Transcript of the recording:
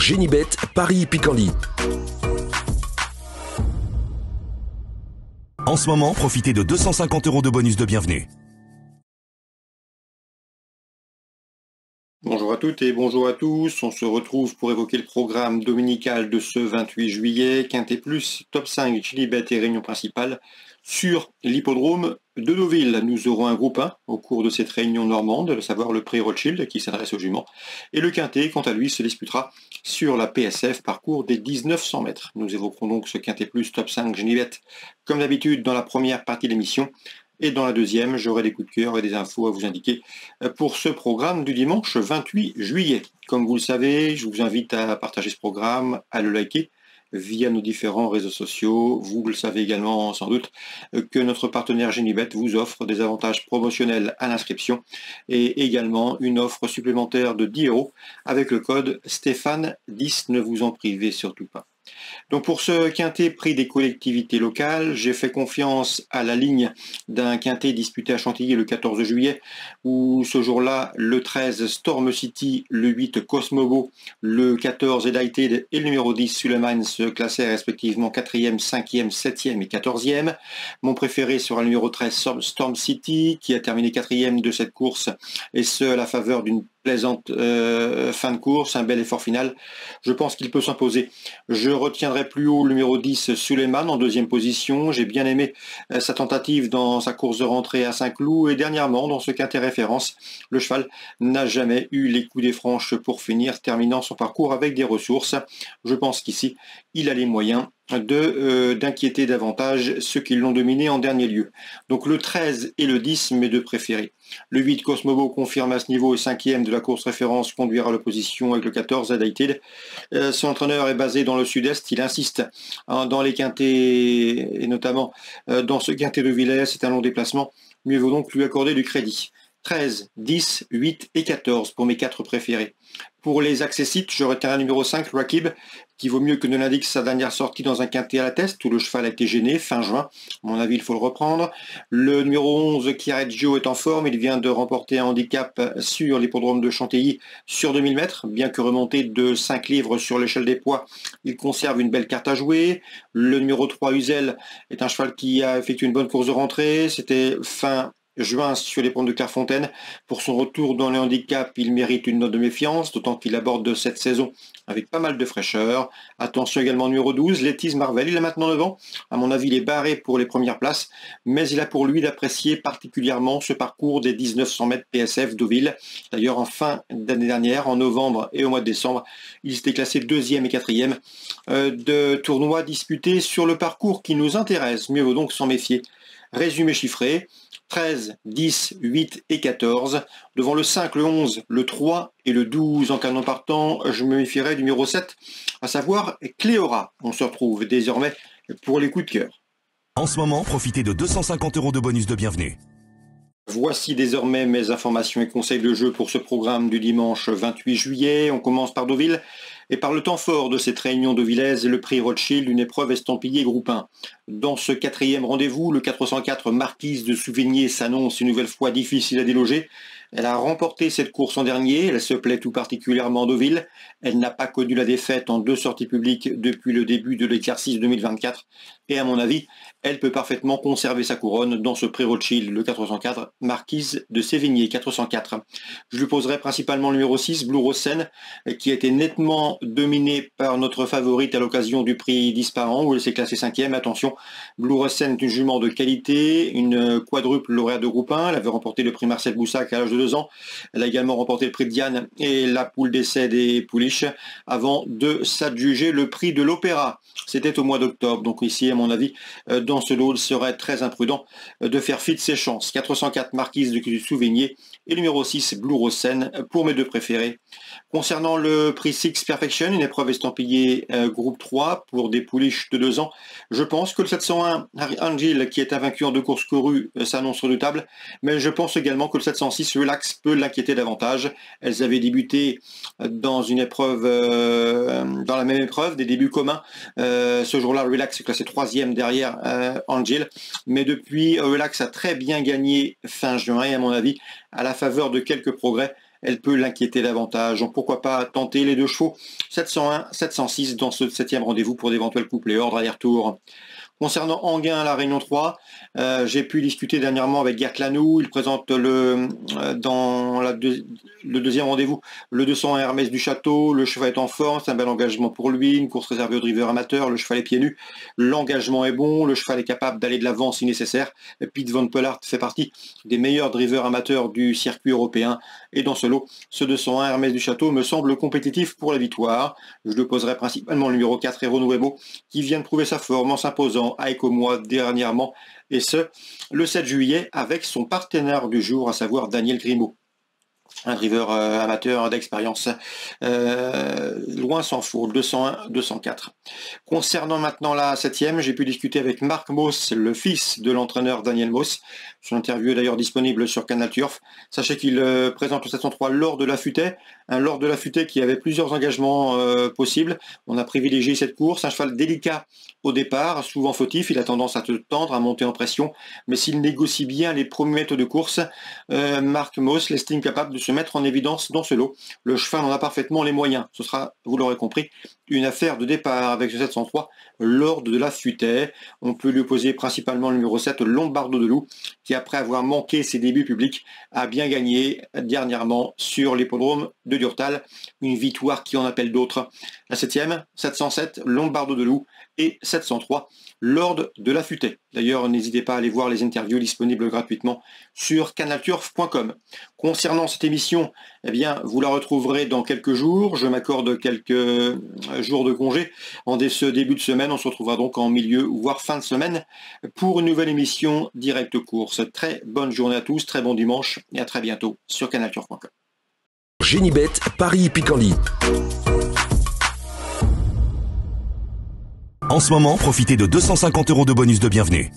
Génibet, Paris-Picardie. En ce moment, profitez de 250 € de bonus de bienvenue. Bonjour à toutes et bonjour à tous, on se retrouve pour évoquer le programme dominical de ce 28 juillet, Quintet Plus, Top 5, Génibet et réunion principale sur l'hippodrome de Deauville. Nous aurons un groupe 1 au cours de cette réunion normande, à savoir le prix Rothschild qui s'adresse aux juments, et le Quintet, quant à lui, se disputera sur la PSF, parcours des 1900 mètres. Nous évoquerons donc ce Quintet Plus, Top 5, Génibet, comme d'habitude dans la première partie de l'émission. Et dans la deuxième, j'aurai des coups de cœur et des infos à vous indiquer pour ce programme du dimanche 28 juillet. Comme vous le savez, je vous invite à partager ce programme, à le liker via nos différents réseaux sociaux. Vous le savez également sans doute que notre partenaire Génibet vous offre des avantages promotionnels à l'inscription et également une offre supplémentaire de 10 € avec le code Stéphane10. Ne vous en privez surtout pas. Donc pour ce quintet prix des collectivités locales, j'ai fait confiance à la ligne d'un quintet disputé à Chantilly le 14 juillet, où ce jour-là, le 13 Storm City, le 8 Cosmobo, le 14 Edited et le numéro 10 Suleiman se classaient respectivement 4e, 5e, 7e et 14e. Mon préféré sera le numéro 13 Storm City, qui a terminé 4e de cette course, et ce à la faveur d'une plaisante fin de course, un bel effort final. Je pense qu'il peut s'imposer. Je retiendrai plus haut le numéro 10 Suleiman en deuxième position. J'ai bien aimé sa tentative dans sa course de rentrée à Saint-Cloud et dernièrement dans ce quintet référence. Le cheval n'a jamais eu les coups des franches pour finir, terminant son parcours avec des ressources. Je pense qu'ici, il a les moyens d'inquiéter davantage ceux qui l'ont dominé en dernier lieu. Donc le 13 et le 10, mes deux préférés. Le 8 Cosmobo confirme à ce niveau et 5e de la course référence, conduira l'opposition avec le 14 Edited. Son entraîneur est basé dans le sud-est, il insiste dans les quintets et notamment dans ce quintet de Villers, c'est un long déplacement, mieux vaut donc lui accorder du crédit. 13, 10, 8 et 14 pour mes 4 préférés. Pour les accessites, je retiens un numéro 5, Rakib, qui vaut mieux que ne l'indique sa dernière sortie dans un quintet à la test, où le cheval a été gêné, fin juin. À mon avis, il faut le reprendre. Le numéro 11, Chiareggio, est en forme. Il vient de remporter un handicap sur l'hippodrome de Chantilly sur 2000 mètres. Bien que remonté de 5 livres sur l'échelle des poids, il conserve une belle carte à jouer. Le numéro 3, Uzel, est un cheval qui a effectué une bonne course de rentrée. C'était fin juin sur les pentes de Clairefontaine. Pour son retour dans le handicap, il mérite une note de méfiance, d'autant qu'il aborde cette saison avec pas mal de fraîcheur. Attention également numéro 12, Lettice Marvel, il a maintenant 9 ans. À mon avis, il est barré pour les premières places, mais il a pour lui d'apprécier particulièrement ce parcours des 1900 mètres PSF Deauville. D'ailleurs, en fin d'année dernière, en novembre et au mois de décembre, il s'était classé 2e et 4e de tournois disputés sur le parcours qui nous intéresse. Mieux vaut donc s'en méfier. Résumé chiffré, 13, 10, 8 et 14. Devant le 5, le 11, le 3 et le 12 en canon partant, je me méfierais du numéro 7, à savoir Cléora. On se retrouve désormais pour les coups de cœur. En ce moment, profitez de 250 € de bonus de bienvenue. Voici désormais mes informations et conseils de jeu pour ce programme du dimanche 28 juillet. On commence par Deauville et par le temps fort de cette réunion de Villers et le prix Rothschild, une épreuve estampillée groupe 1. Dans ce 4e rendez-vous, le 404 Marquise de Souvigné s'annonce une nouvelle fois difficile à déloger. Elle a remporté cette course en dernier, elle se plaît tout particulièrement à Deauville. Elle n'a pas connu la défaite en 2 sorties publiques depuis le début de l'exercice 2024. Et à mon avis, elle peut parfaitement conserver sa couronne dans ce prix Rothschild, le 404 Marquise de Sévigné, 404. Je lui poserai principalement le numéro 6, Blue Rosen, qui a été nettement dominé par notre favorite à l'occasion du prix Disparant, où elle s'est classée 5e. Attention, Blue Rosen est une jument de qualité, une quadruple lauréate de groupe 1. Elle avait remporté le prix Marcel Boussac à l'âge de 2 ans. Elle a également remporté le prix de Diane et la poule d'essai des Pouliches avant de s'adjuger le prix de l'Opéra. C'était au mois d'octobre. Donc ici, à mon avis, dans ce lot, il serait très imprudent de faire fi de ses chances. 404 Marquise de Souvigné et numéro 6 Blue Rosen pour mes 2 préférés. Concernant le prix Six Perfection, une épreuve estampillée groupe 3 pour des pouliches de 2 ans, je pense que le 701 Harry Angel, qui est invaincu en 2 courses courues, s'annonce redoutable, mais je pense également que le 706 Relax peut l'inquiéter davantage. Elles avaient débuté dans une épreuve, dans la même épreuve, des débuts communs. Ce jour-là, Relax est classé 3e derrière Angel, mais depuis, Relax a très bien gagné fin juin et à mon avis, à la faveur de quelques progrès, elle peut l'inquiéter davantage. Donc pourquoi pas tenter les 2 chevaux 701, 706 dans ce 7e rendez-vous pour d'éventuels couplets ordre aller-retour. Concernant Anguin à la Réunion 3, j'ai pu discuter dernièrement avec Gert Lanou. Il présente le 2e rendez-vous, le 201 Hermès du Château. Le cheval est en forme, c'est un bel engagement pour lui, une course réservée aux drivers amateurs. Le cheval est pieds nus, l'engagement est bon, le cheval est capable d'aller de l'avant si nécessaire. Pete Van Pollard fait partie des meilleurs drivers amateurs du circuit européen. Et dans ce lot, ce 201 Hermès du Château me semble compétitif pour la victoire. Je le poserai principalement le numéro 4, Hero Nuevo, qui vient de prouver sa forme en s'imposant à Ecomois dernièrement, et ce, le 7 juillet, avec son partenaire du jour, à savoir Daniel Grimaud. Un driver amateur d'expérience, loin s'en faut, 201, 204. Concernant maintenant la 7e, j'ai pu discuter avec Marc Moss, le fils de l'entraîneur Daniel Moss. Son interview est d'ailleurs disponible sur Canal Turf. Sachez qu'il présente le 703 L'Or de la Futaie, un L'Or de la Futaie qui avait plusieurs engagements possibles. On a privilégié cette course, un cheval délicat au départ, souvent fautif, il a tendance à te tendre, à monter en pression, mais s'il négocie bien les premiers mètres de course, Marc Moss l'estime capable de se mettre en évidence dans ce lot. Le cheval en a parfaitement les moyens. Ce sera, vous l'aurez compris, une affaire de départ avec ce 703, L'Or de la Futaie. On peut lui opposer principalement le numéro 7, Lombardo de Loup, qui après avoir manqué ses débuts publics, a bien gagné dernièrement sur l'hippodrome de Durtal. Une victoire qui en appelle d'autres. La 7e, 707, Lombardo de Loup, et 703, L'Or de la Futaie. D'ailleurs, n'hésitez pas à aller voir les interviews disponibles gratuitement sur canalturf.com. Concernant cette émission, eh bien, vous la retrouverez dans quelques jours. Je m'accorde quelques jours de congé. En ce début de semaine, on se retrouvera donc en milieu, voire fin de semaine, pour une nouvelle émission Direct Course. Très bonne journée à tous, très bon dimanche, et à très bientôt sur canalturf.com. Génibet, Paris Picardie. En ce moment, profitez de 250 € de bonus de bienvenue.